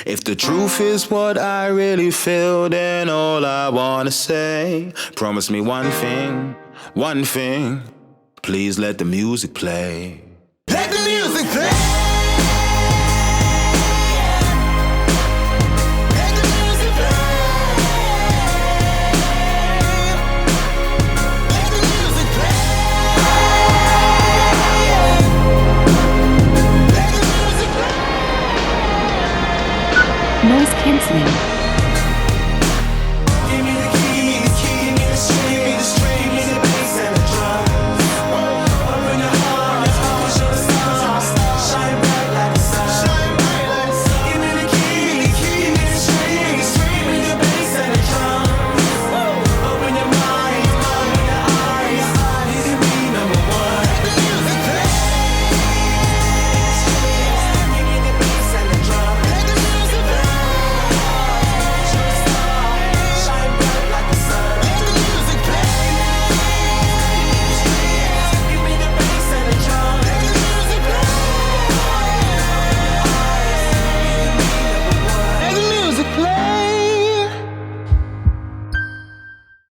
If the truth is what I really feel, then all I wanna say, promise me one thing, please let the music play. Let the music play! Noise cancelling.